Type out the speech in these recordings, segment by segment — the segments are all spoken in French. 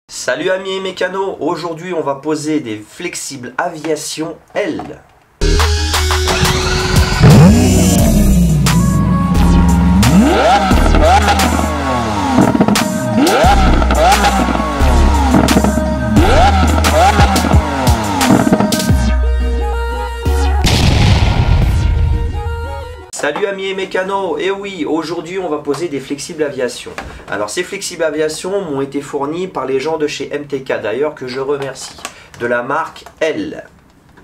Salut amis mécanos, aujourd'hui on va poser des flexibles aviation L. Salut amis et mécanos, et oui, aujourd'hui on va poser des flexibles aviation. Alors ces flexibles aviation m'ont été fournis par les gens de chez MTK d'ailleurs, que je remercie, de la marque L.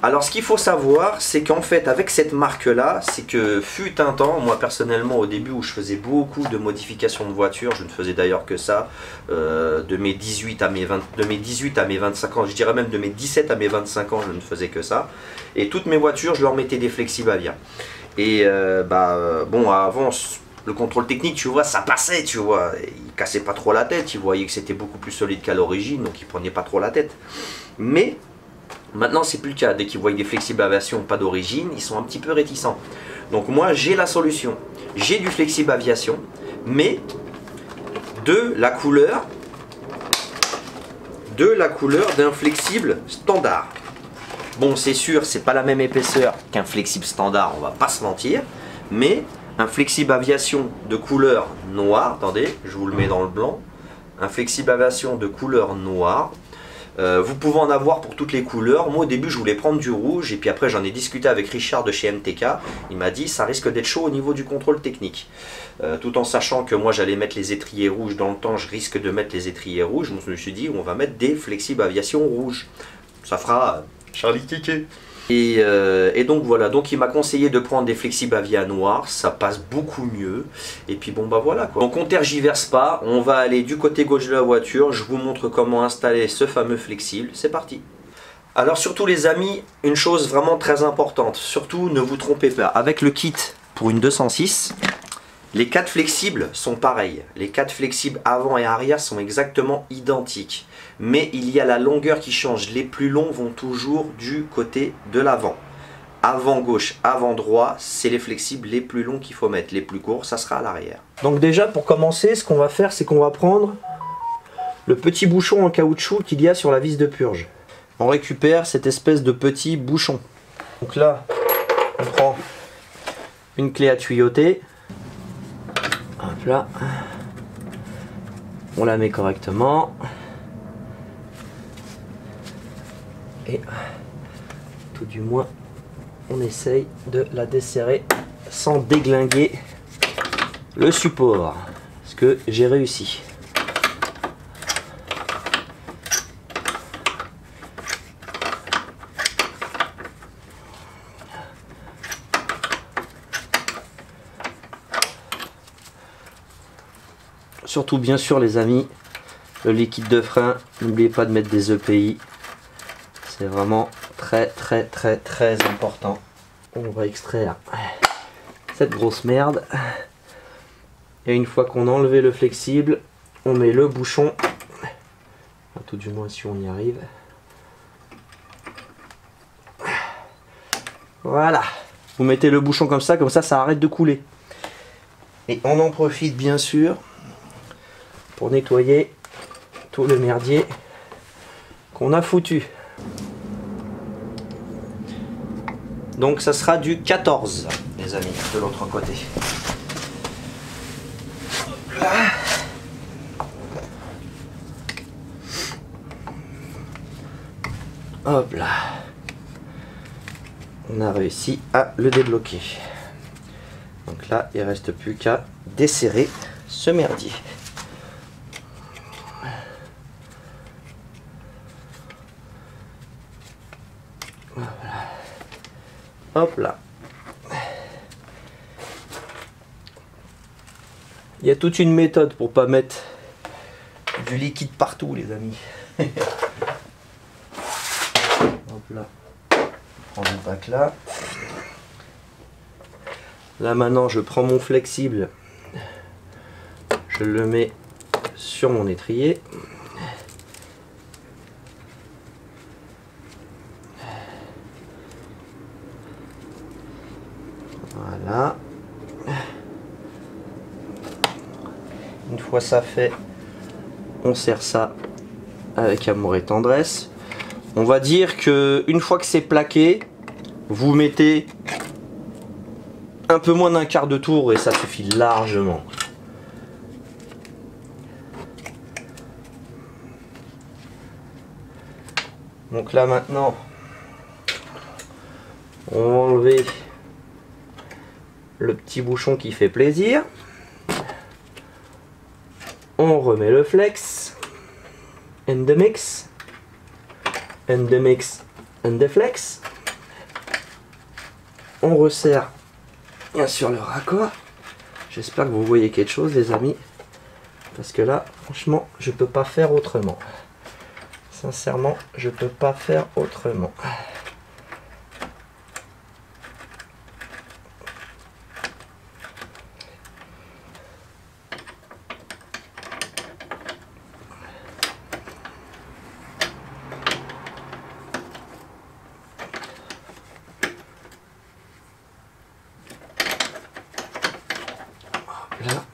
Alors ce qu'il faut savoir, c'est qu'en fait avec cette marque là, c'est que fut un temps, moi personnellement au début où je faisais beaucoup de modifications de voitures, je ne faisais d'ailleurs que ça, de mes 18 à mes 25 ans, je dirais même de mes 17 à mes 25 ans, je ne faisais que ça. Et toutes mes voitures, je leur mettais des flexibles avia. Et bon, avant, le contrôle technique, tu vois, ça passait, tu vois. Il cassait pas trop la tête, il voyait que c'était beaucoup plus solide qu'à l'origine, donc il prenait pas trop la tête. Mais maintenant, c'est plus le cas. Dès qu'ils voient des flexibles aviation pas d'origine, ils sont un petit peu réticents. Donc moi, j'ai la solution. J'ai du flexible aviation, mais de la couleur d'un flexible standard. Bon, c'est sûr, c'est pas la même épaisseur qu'un flexible standard, on va pas se mentir, mais un flexible aviation de couleur noire, attendez, je vous le mets dans le blanc, un flexible aviation de couleur noire, vous pouvez en avoir pour toutes les couleurs. Moi au début je voulais prendre du rouge, et puis après j'en ai discuté avec Richard de chez MTK, il m'a dit ça risque d'être chaud au niveau du contrôle technique. Tout en sachant que moi j'allais mettre les étriers rouges dans le temps, je risque de mettre les étriers rouges, je me suis dit on va mettre des flexibles aviation rouges, ça fera Charlie Kéké. Et donc voilà, donc il m'a conseillé de prendre des flexibles avia noirs, ça passe beaucoup mieux. Et puis bon bah voilà quoi. Donc on tergiverse pas, on va aller du côté gauche de la voiture, je vous montre comment installer ce fameux flexible, c'est parti. Alors surtout les amis, une chose vraiment très importante, surtout ne vous trompez pas, avec le kit pour une 206, les 4 flexibles sont pareils. Les 4 flexibles avant et arrière sont exactement identiques. Mais il y a la longueur qui change. Les plus longs vont toujours du côté de l'avant. Avant gauche, avant droit, c'est les flexibles les plus longs qu'il faut mettre. Les plus courts, ça sera à l'arrière. Donc déjà pour commencer, ce qu'on va faire, c'est qu'on va prendre le petit bouchon en caoutchouc qu'il y a sur la vis de purge. On récupère cette espèce de petit bouchon. Donc là, on prend une clé à tuyauter. Hop là, on la met correctement et tout du moins on essaye de la desserrer sans déglinguer le support, ce que j'ai réussi. Surtout bien sûr les amis, le liquide de frein, n'oubliez pas de mettre des EPI, c'est vraiment très important. On va extraire cette grosse merde, et une fois qu'on a enlevé le flexible, on met le bouchon, enfin, tout du moins si on y arrive. Voilà, vous mettez le bouchon comme ça ça arrête de couler. Et on en profite bien sûr pour nettoyer tout le merdier qu'on a foutu. Donc ça sera du 14 les amis de l'autre côté. Hop là. Hop là. On a réussi à le débloquer. Donc là il ne reste plus qu'à desserrer ce merdier. Hop là. Il y a toute une méthode pour pas mettre du liquide partout les amis. Hop là. On prend le bac là. Là maintenant je prends mon flexible. Je le mets sur mon étrier. Voilà. Une fois ça fait, on serre ça avec amour et tendresse. On va dire que une fois que c'est plaqué, vous mettez un peu moins d'un quart de tour et ça suffit largement. Donc là maintenant, on va enlever le petit bouchon qui fait plaisir. On remet le flex. And the mix. And the mix. And the flex. On resserre bien sûr le raccord. J'espère que vous voyez quelque chose les amis. Parce que là, franchement, je peux pas faire autrement. Sincèrement, je peux pas faire autrement. Là.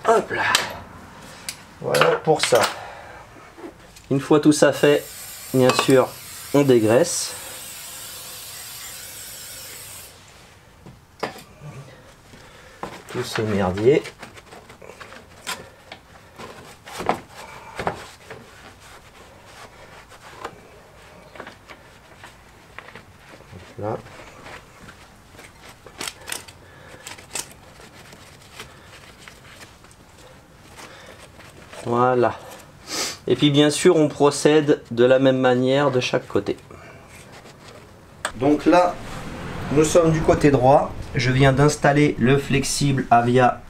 Hop là. Voilà pour ça. Une fois tout ça fait, bien sûr, on dégraisse. Tout ce merdier. Là. Voilà. Et puis bien sûr on procède de la même manière de chaque côté. Donc là nous sommes du côté droit. Je viens d'installer le flexible Avia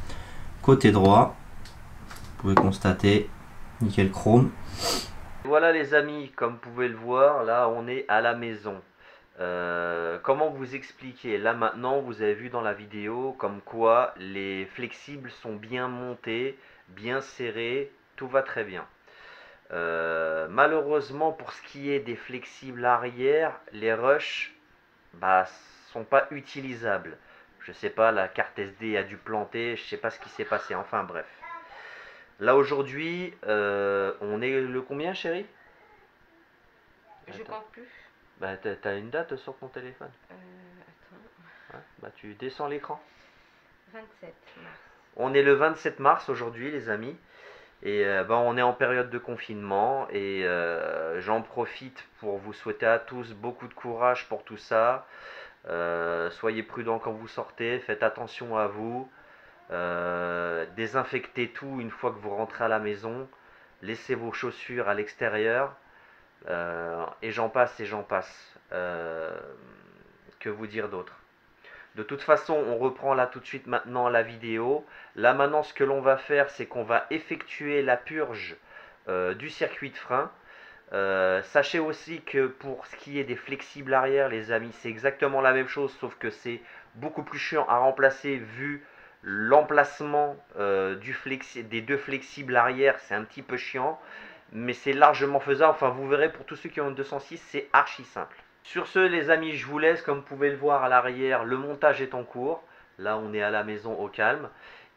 côté droit. Vous pouvez constater, nickel chrome. Voilà les amis, comme vous pouvez le voir, là on est à la maison. Comment vous expliquer? Là maintenant vous avez vu dans la vidéo comme quoi les flexibles sont bien montés, bien serrés, tout va très bien. Malheureusement pour ce qui est des flexibles arrière, les rushs sont pas utilisables. Je sais pas, la carte SD a dû planter, je sais pas ce qui s'est passé, enfin bref. Là aujourd'hui on est le combien chérie? Je compte plus. Bah, t'as une date sur ton téléphone? Attends. Ouais, bah, tu descends l'écran. 27 mars. On est le 27 mars aujourd'hui, les amis. Et on est en période de confinement. Et j'en profite pour vous souhaiter à tous beaucoup de courage pour tout ça. Soyez prudents quand vous sortez. Faites attention à vous. Désinfectez tout une fois que vous rentrez à la maison. Laissez vos chaussures à l'extérieur. Et j'en passe et j'en passe. Que vous dire d'autre? De toute façon, on reprend là tout de suite maintenant la vidéo. Là maintenant, ce que l'on va faire, c'est qu'on va effectuer la purge du circuit de frein. Sachez aussi que pour ce qui est des flexibles arrière, les amis, c'est exactement la même chose, sauf que c'est beaucoup plus chiant à remplacer vu l'emplacement des deux flexibles arrière. C'est un petit peu chiant. Mais c'est largement faisable, enfin vous verrez pour tous ceux qui ont une 206 c'est archi simple. Sur ce les amis je vous laisse, comme vous pouvez le voir à l'arrière le montage est en cours. Là on est à la maison au calme.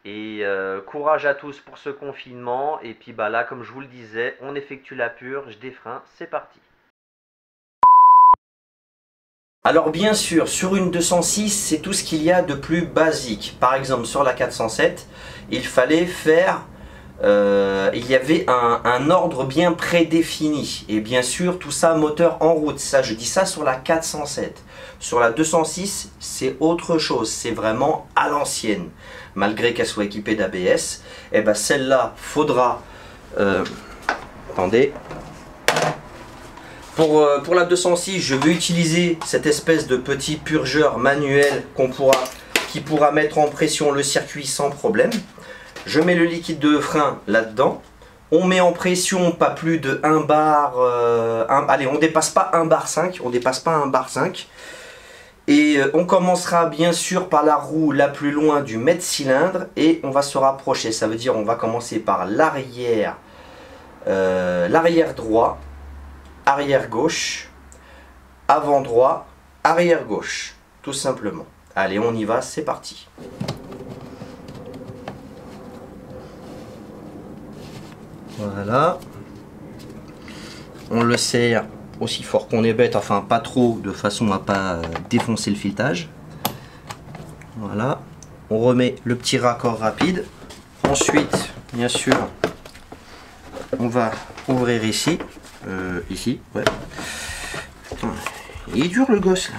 Et courage à tous pour ce confinement. Et puis là comme je vous le disais, on effectue la purge des freins, c'est parti. Alors bien sûr sur une 206 c'est tout ce qu'il y a de plus basique. Par exemple sur la 407 il fallait faire... il y avait un ordre bien prédéfini et bien sûr tout ça moteur en route. Ça je dis ça sur la 407. Sur la 206 c'est autre chose, c'est vraiment à l'ancienne malgré qu'elle soit équipée d'ABS. Et celle-là faudra attendez, pour la 206 je vais utiliser cette espèce de petit purgeur manuel qui pourra mettre en pression le circuit sans problème. Je mets le liquide de frein là-dedans. On met en pression pas plus de 1 bar. Allez, on dépasse pas 1 bar 5. On dépasse pas 1 bar 5. Et on commencera bien sûr par la roue la plus loin du mètre cylindre. Et on va se rapprocher. Ça veut dire on va commencer par l'arrière droit, arrière gauche, avant droit, arrière gauche, tout simplement. Allez, on y va, c'est parti. Voilà. On le serre aussi fort qu'on est bête, enfin pas trop, de façon à pas défoncer le filetage. Voilà. On remet le petit raccord rapide. Ensuite, bien sûr, on va ouvrir ici. Ici, ouais. Putain, il est dur le gosse là.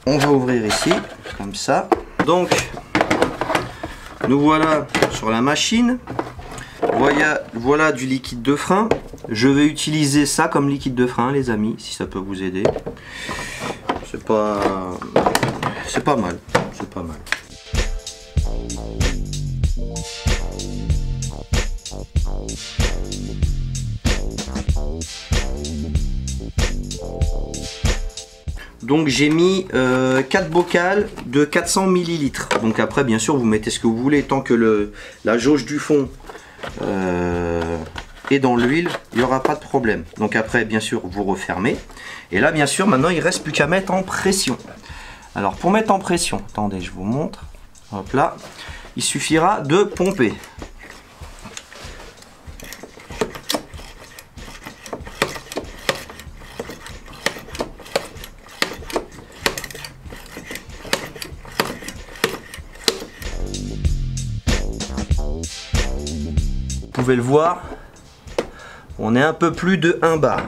On va ouvrir ici, comme ça. Donc, nous voilà sur la machine. Voilà du liquide de frein. Je vais utiliser ça comme liquide de frein, les amis, si ça peut vous aider. C'est pas mal. C'est pas mal. Donc j'ai mis 4 bocals de 400 ml. Donc après bien sûr vous mettez ce que vous voulez, tant que la jauge du fond est dans l'huile, il n'y aura pas de problème. Donc après bien sûr vous refermez. Et là bien sûr maintenant il ne reste plus qu'à mettre en pression. Alors pour mettre en pression, attendez je vous montre. Hop là, il suffira de pomper. Vous pouvez le voir, on est un peu plus de 1 bar.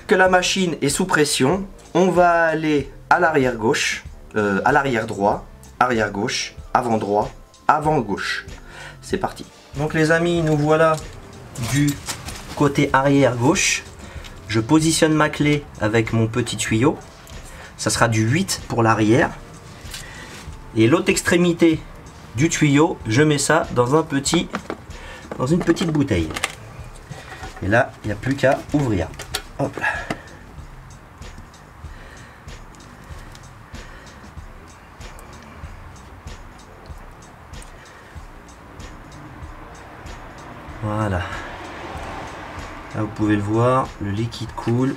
Que la machine est sous pression, on va aller à l'arrière gauche, à l'arrière droit, arrière gauche, avant droit, avant gauche. C'est parti. Donc les amis, nous voilà du côté arrière gauche. Je positionne ma clé avec mon petit tuyau. Ça sera du 8 pour l'arrière. Et l'autre extrémité du tuyau, je mets ça dans une petite bouteille. Et là, il n'y a plus qu'à ouvrir. Hop là. Voilà. Là, vous pouvez le voir, le liquide coule.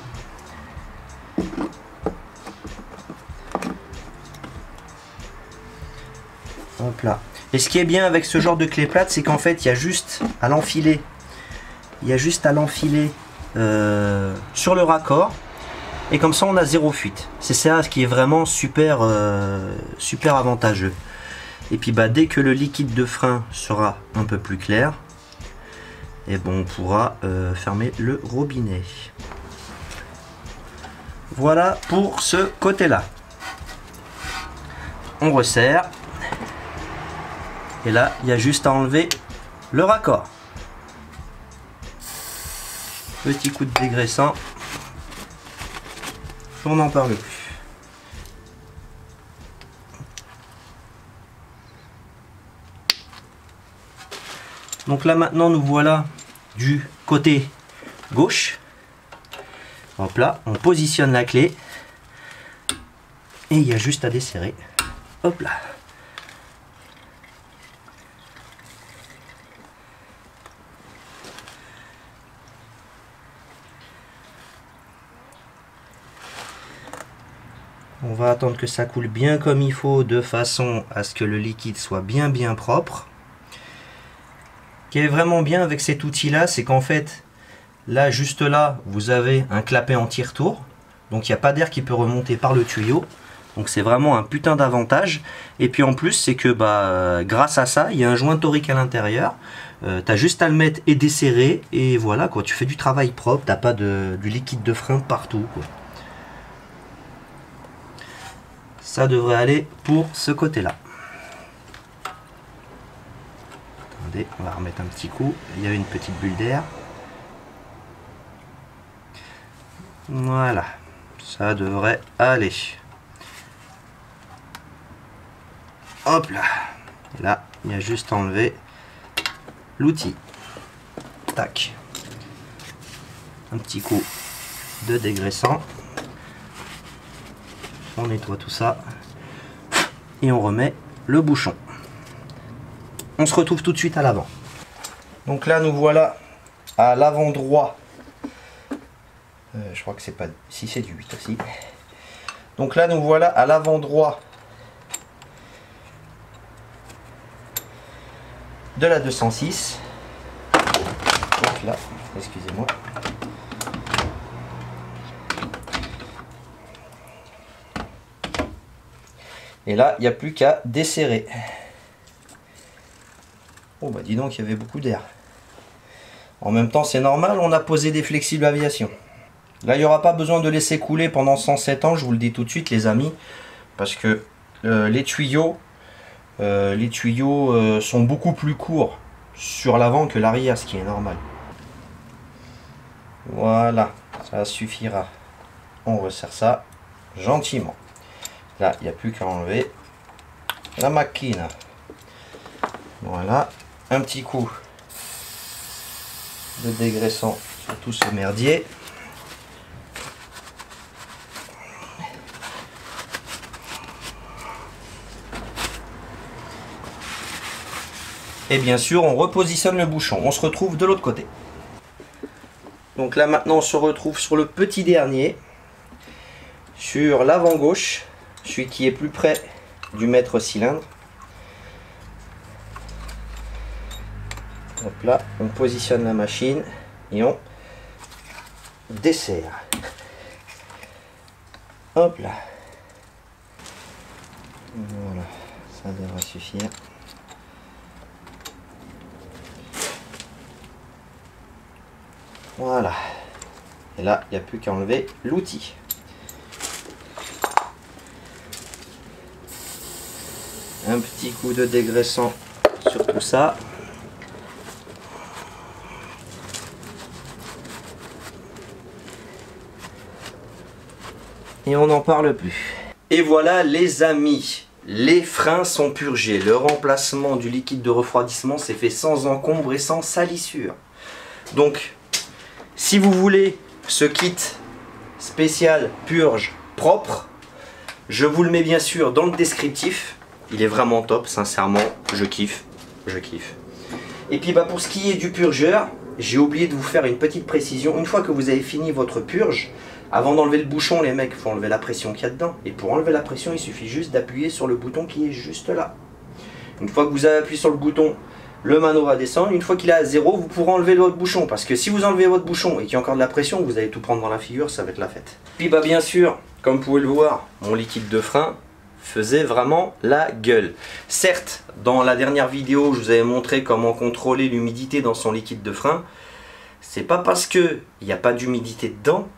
Hop là. Et ce qui est bien avec ce genre de clé plate, c'est qu'en fait, il y a juste à l'enfiler. Sur le raccord. Et comme ça, on a 0 fuite. C'est ça ce qui est vraiment super, super avantageux. Et puis, dès que le liquide de frein sera un peu plus clair, et bon, on pourra fermer le robinet. Voilà pour ce côté-là. On resserre. Et là, il y a juste à enlever le raccord. Petit coup de dégraissant. On n'en parle plus. Donc là maintenant, nous voilà du côté gauche. Hop là, on positionne la clé. Et il y a juste à desserrer. Hop là. On va attendre que ça coule bien comme il faut, de façon à ce que le liquide soit bien propre. Ce qui est vraiment bien avec cet outil là, c'est qu'en fait, là juste là, vous avez un clapet anti-retour. Donc il n'y a pas d'air qui peut remonter par le tuyau. Donc c'est vraiment un putain d'avantage. Et puis en plus, c'est que grâce à ça, il y a un joint torique à l'intérieur. Tu as juste à le mettre et desserrer. Et voilà, quoi, tu fais du travail propre, tu n'as pas du liquide de frein partout, quoi. Ça devrait aller pour ce côté-là. Attendez, on va remettre un petit coup. Il y a une petite bulle d'air. Voilà, ça devrait aller. Hop là. Et là, il y a juste à enlever l'outil. Tac. Un petit coup de dégraissant. On nettoie tout ça et on remet le bouchon. On se retrouve tout de suite à l'avant. Donc là nous voilà à l'avant droit Je crois que c'est pas... Si, c'est du 8 aussi. Donc là, nous voilà à l'avant droit de la 206. Donc là, excusez-moi. Et là, il n'y a plus qu'à desserrer. Oh bah dis donc, il y avait beaucoup d'air. En même temps, c'est normal, on a posé des flexibles aviation. Là, il n'y aura pas besoin de laisser couler pendant 107 ans, je vous le dis tout de suite les amis, parce que les tuyaux sont beaucoup plus courts sur l'avant que l'arrière, ce qui est normal. Voilà, ça suffira. On resserre ça gentiment. Là, il n'y a plus qu'à enlever la machine. Voilà, un petit coup de dégraissant sur tout ce merdier. Et bien sûr, on repositionne le bouchon. On se retrouve de l'autre côté. Donc là, maintenant, on se retrouve sur le petit dernier. Sur l'avant gauche, celui qui est plus près du maître cylindre. Hop là, on positionne la machine et on desserre. Hop là. Voilà, ça devrait suffire. Voilà. Et là, il n'y a plus qu'à enlever l'outil. Un petit coup de dégraissant sur tout ça. Et on n'en parle plus. Et voilà les amis, les freins sont purgés. Le remplacement du liquide de refroidissement s'est fait sans encombre et sans salissure. Donc, si vous voulez ce kit spécial purge propre, je vous le mets bien sûr dans le descriptif. Il est vraiment top, sincèrement, je kiffe. Et puis bah, pour ce qui est du purgeur, j'ai oublié de vous faire une petite précision. Une fois que vous avez fini votre purge, avant d'enlever le bouchon, les mecs, il faut enlever la pression qu'il y a dedans. Et pour enlever la pression, il suffit juste d'appuyer sur le bouton qui est juste là. Une fois que vous avez appuyé sur le bouton, le mano va descendre. Une fois qu'il est à 0, vous pourrez enlever votre bouchon. Parce que si vous enlevez votre bouchon et qu'il y a encore de la pression, vous allez tout prendre dans la figure, ça va être la fête. Puis bah bien sûr, comme vous pouvez le voir, mon liquide de frein faisait vraiment la gueule. Certes, dans la dernière vidéo, je vous avais montré comment contrôler l'humidité dans son liquide de frein. C'est pas parce qu'il n'y a pas d'humidité dedans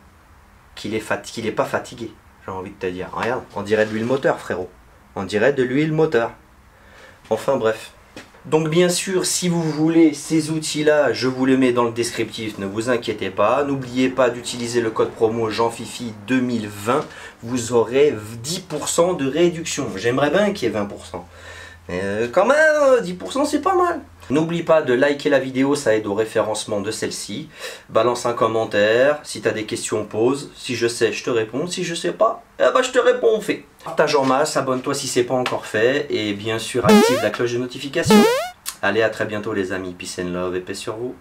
qu'il est pas fatigué, j'ai envie de te dire. Regarde, on dirait de l'huile moteur, frérot. On dirait de l'huile moteur. Enfin bref. Donc bien sûr, si vous voulez ces outils-là, je vous les mets dans le descriptif, ne vous inquiétez pas. N'oubliez pas d'utiliser le code promo Jeanfifi 2020. Vous aurez 10% de réduction. J'aimerais bien qu'il y ait 20%. Mais quand même, 10% c'est pas mal. N'oublie pas de liker la vidéo, ça aide au référencement de celle-ci. Balance un commentaire, si tu as des questions, pose. Si je sais, je te réponds. Si je sais pas, eh ben, je te réponds, on fait. Partage en masse, abonne-toi si c'est pas encore fait. Et bien sûr, active la cloche de notification. Allez, à très bientôt les amis. Peace and love et paix sur vous.